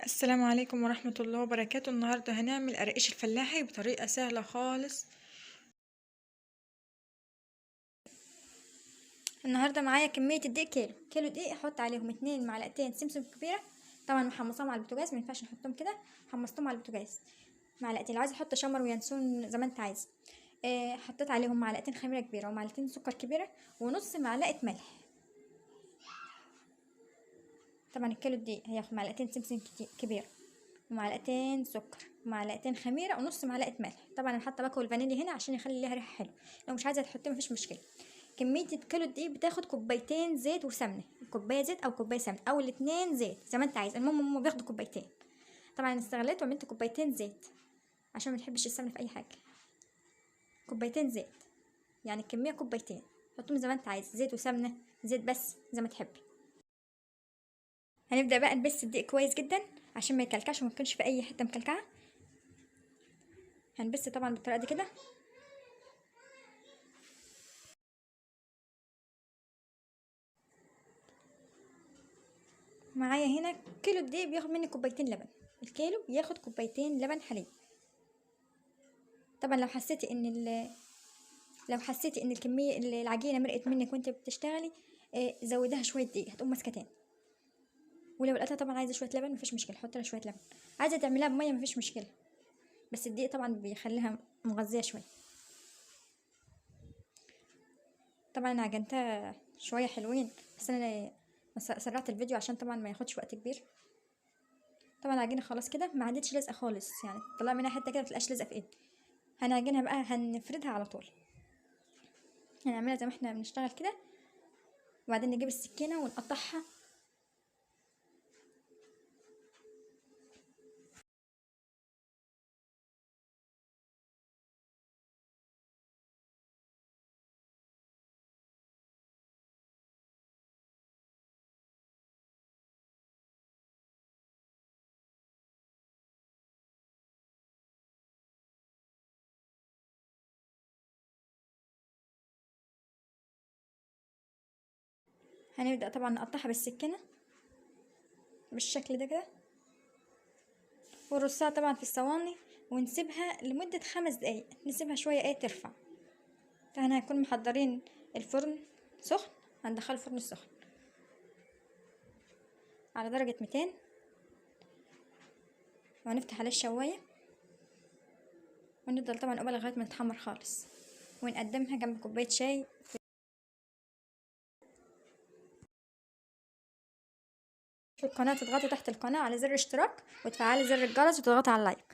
السلام عليكم ورحمة الله وبركاته. النهاردة هنعمل قرقش الفلاحي بطريقة سهلة خالص. النهاردة معايا كمية الدقيق كيلو دقيق. احط عليهم 2 معلقتين سمسم كبيرة، طبعا محمصاهم على البوتاجاز، مينفعش نحطهم كده، حمصتهم على البوتاجاز. معلقتين، لو عايز احط شمر وينسون زي ما انت عايز. حطيت عليهم معلقتين خميرة كبيرة ومعلقتين سكر كبيرة ونص معلقة ملح. طبعا الكيلو دقيق هياخد معلقتين سمسم كبيرة ومعلقتين سكر ومعلقتين خميره ونص معلقه ملح. طبعا انا حاطه باكو الفانيليا هنا عشان يخلي ليها ريحه حلوه، لو مش عايزه تحطيه مفيش مشكله. كميه الكيلو دقيق بتاخد كوبايتين زيت وسمنه، كوبايه زيت او كوبايه سمنه او الاتنين زيت زي ما انت عايز، المهم هم بياخدوا كوبايتين. طبعا انا استغليت وعملت كوبايتين زيت عشان ما نحبش السمنه في اي حاجه. كوبايتين زيت يعني الكميه كوبايتين، حطهم زي ما انت عايز، زيت وسمنه، زيت بس زي ما تحبي. هنبدا بقى نبس الدقيق كويس جدا عشان ما يكلكعش وما يكونش في اي حته مكلكعه. هنبس طبعا بالطريقه دي كده. معايا هنا كيلو دقيق بياخد مني كوبايتين لبن، الكيلو ياخد كوبايتين لبن حليب. طبعا لو حسيتي ان الكميه العجينه مرقت منك وانت بتشتغلي، زودها شويه دقيق هتقوم ماسكه تاني. ولو لقيتها طبعا عايزه شويه لبن مفيش مشكله، حط لها شويه لبن. عايزه تعمليها بميه مفيش مشكله، بس الدقيق طبعا بيخليها مغذيه شويه. طبعا انا عجنتها شويه حلوين، بس انا سرعت الفيديو عشان طبعا ما ياخدش وقت كبير. طبعا العجينه خلاص كده ما عادتش لازقه خالص، يعني طلع منها حته كده متبقاش لازقه في ايدي. هنعجنها بقى، هنفردها على طول، هنعملها زي ما احنا بنشتغل كده، وبعدين نجيب السكينه ونقطعها. هنبدا طبعا نقطعها بالسكينه بالشكل ده كده، ونرصها طبعا في الصواني ونسيبها لمده 5 دقايق، نسيبها شويه ترفع. فاحنا هنكون محضرين الفرن سخن، هندخله الفرن السخن على درجه 200، وهنفتح عليه الشوايه ونفضل طبعا قبل لغايه ما تتحمر خالص، ونقدمها جنب كوبايه شاي. في القناه تضغطي تحت القناه على زر اشتراك وتفعلي زر الجرس وتضغطي على اللايك.